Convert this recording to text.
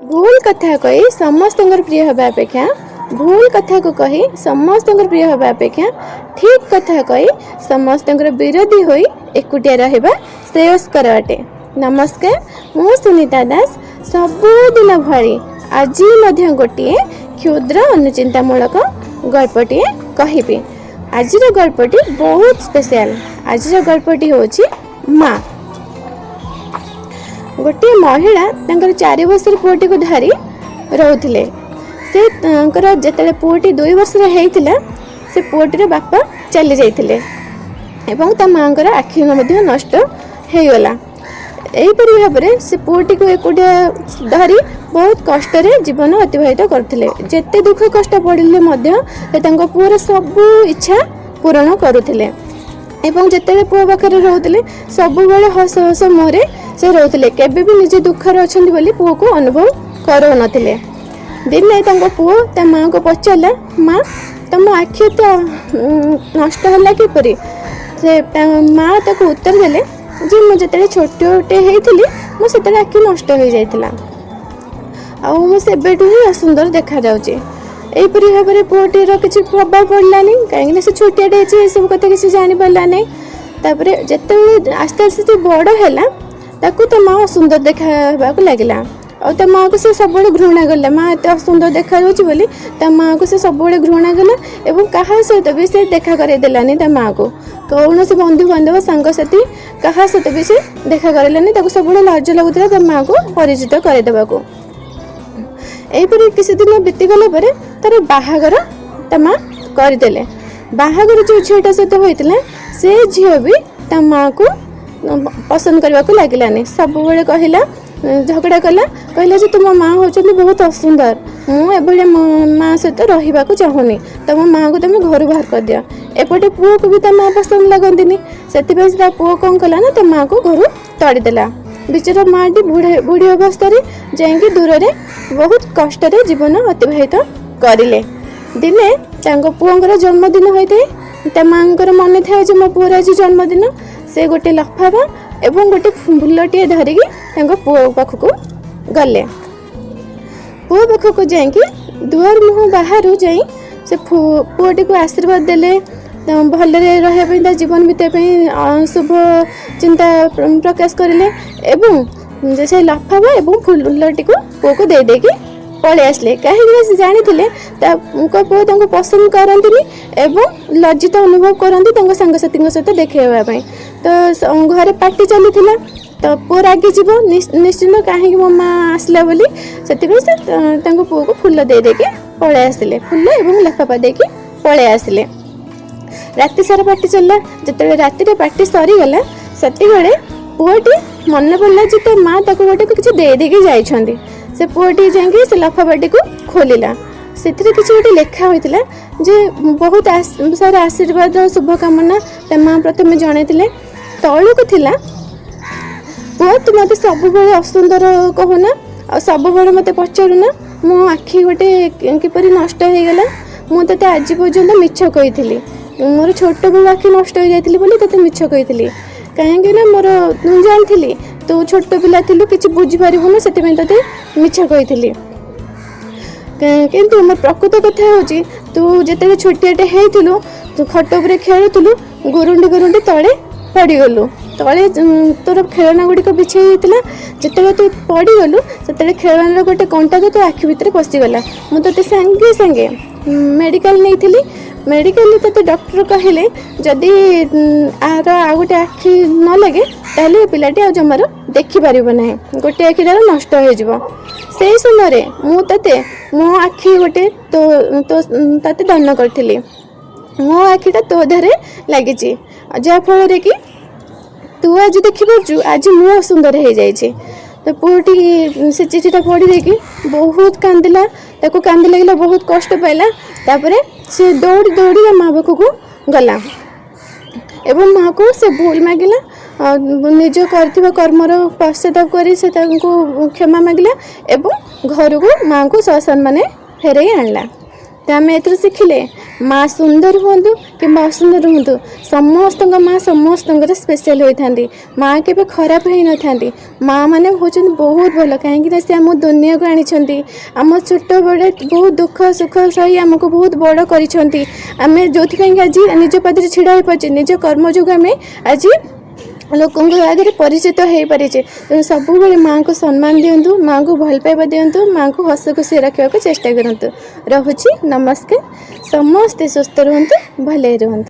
भूल कथा कही समस्त प्रिय हवा अपेक्षा भूल कथा को कही समस्त प्रिय हवा अपेक्षा ठीक कथा कही समस्त विरोधी होई एकुटिया रहिबा श्रेयस्कर अटे। नमस्कार, मु सुनीता दास सबुदिन भली आज गोटे क्षुद्र अनुचिंतामूलक गल्पटी कहिबी। आज गल्पटी बहुत स्पेशल। आज गल्पटी होची माँ। गोटे महिला तंकर 4 वर्षर पुओटी को धरी रोथिले। से तंकर जेतले पुओटी 2 वर्षर हेइतिला से पुओटीर बापा चली जाइतिले एवं ता मांकर आखि मध्ये नष्ट हेगला। एहीपरि भाबरे से पुओटी को एकुटिया धरी बहुत कष्ट रे जीवन अतिबाहित करथिले। जेते दुख कष्ट पड़िले मध्य से तांको पुओर सब इच्छा पूर्ण करुथिले एवं जेते पुओ पाखरे रहउथिले सब बेले हस हस मुहरे से रहउथिले। केबे भी निजे दुखर अछंती बोली पुओ को अनुभव करू नथिले। दिने तांको पुओ ता मां को पचारला, मां तम आखि तो नष्ट हला किपरि? से मां ताको उत्तर देले जे मु जेते छोटे हेइथिली मु सेते आखि नष्ट हो जाइतिला आ मु सेबेटु ही असुंदर देखा जाउची। एहीपरि भाबरे पुओटीर किछि प्रभाव पड़लानी कहीं से छोटियाटे हे सब कथा किसी जानी पारलानी। तापरे जेते आस्ते आस्ते बड़ हैला ताकू तो माँ सुंदर देखा लगिला और ता माँ को से सब घृणा गला। माँ एत सुंदर देखा बोली ता माँ को से सब घृणा गला एवं क्या सहित भी से देखा करदेलानी। ता माँ को कौन से बंधु बांधव सांगसाथी क्या सहित भी से देखा करलानी। सब लाज लगुला ता माँ को परिचित करदेवा को। एहीपरि किसी दिन बीतीगला पर तार बाहागर ता माँ करदेले। बाहागर जो झीटा सहित होता से झील भी ता माँ को पसंद करने को लगिलानी। सब बेले कहला झगड़ा कला कहला जे तुम माँ होचंदी बहुत असुंदर, मुझे माँ सहित रहा चाहूनी, तुम माँ को तुम घर बाहर कर दिया। एपटे पुओ को भी ता माँ पसंद लगती से पुओ कौन कला ना ता माँ को घर तड़ीदेला। बिचरा माँ टी बुढ़ी अवस्था जाकि दूर रे बहुत कष्ट रे जीवन अतिबाहित करिले। दिने तांको पुओंकर जन्मदिन होता है। ता माँकर मन था जे मो पुओर आज जन्मदिन। से गोटे लफाफा एवं गोटे फुलटे धरिकी पुओ पाखक गले। पुओ पाखक जाकि दुआर मुह बाहर जाई से पुओटी को आशीर्वाद देले भलरे रहा जीवन बीतने शुभ चिंता प्रकाश करें एवं से लफाफा एवं फुलटी को पुओ को दे देकी पलि आसले। कहीं जानी पुओ पसंद करती एवं लज्जित अनुभव करती सांगसाथी सहित देखाई। तो घरे पार्टी चली तो पुओ रागी जीव निश्चिंत कहीं मो माँ आसला बोली से पुओ को फुल दे देकी पलि आसिले। फुल एवं लफाफा देकी पलि आसिले। राति सारा पार्टी चलला। जिते राति पार्टी सरीगला से पुओटी मन पड़ा जे तो माँ ताको गोटे किसी दे देकी जाइछंदी। से पुओटी जाकि से लफाफाटी को खोलिला। से किसी गोटे लिखा होता जे बहुत सारा आशीर्वाद शुभकामना ता माँ प्रथम जनईले। तौक थिला पुओ तू मत सब असुंदर कहूना आ सब मत पचारूना मो आखि गोटे किपरि नष्ट हो गला। मुझे आज पर्यंत मिछ कही मोर छोट बो आखि नष्ट हो जाती बोली ते मिछ कही कहीं ना मोर जानी तू छोट पिला थिलु किसी बुझीपारूना से मिछ कही। किंतु मोर प्रकृत कथा होची तू जिते छोटियाटे हेइथिलु तू खट उपरे खेलुथिलु गुरुंडी गुरुंडी तले पड़गलु। तले तोर खेलना गुड़िक बिछे होता जिते तू पड़गलु से खेलनार गोटे कंटा तो आखि भितर पशिगला। मुझे सांगे सांगे मेडिकल नहीं मेडिकल तो डॉक्टर कहले जदि आर आ गोटे आखि न लगे ताले पिलाटी आ जमार देखिपार ना, गोटे आखिटार नष्ट हो से समय मुझे मो आखि गोटे तो ताते दान करी मो आखिटा तो देहरे लगी जहाँफल कि तू आज देखिपु आज मु सुंदर हो जाए। तो पुओटी से चिठीटा पढ़ी देखी बहुत कांदिला। ताको कांदी लगे बहुत कष्ट पाइला। तापरे से दौड़ी दौड़ी माँ पाखक गला एवं माँ को से भूल मागिला। निज कर कर्मर पश्चाताप कर क्षमा मागिला एवं घर को माँ को ससम्मान फेरई आणला। तो आम ए शिखिले माँ सुंदर हूँ कि असुंदर हूँ समस्त माँ समस्त स्पेशल होती माँ के खराब हो न माँ मैंने हूँ बहुत भल कहीं से आम दुनिया को आनी आम छोट बड़े बहुत दुख सुख सही आमको बहुत बड़ करें जो आज निज पादे ढड़ा हो पारे निज कर्म जो आम आज लोक आगे परिचित हो पारे तेणु सब माँ को सम्मान दिंतु माँ को भल पाइबा दिंतु माँ को हस खुशी रखा चेष्टा करूँ। रोची नमस्कार समस्ते सुस्थ रुहतु भले रुहतु।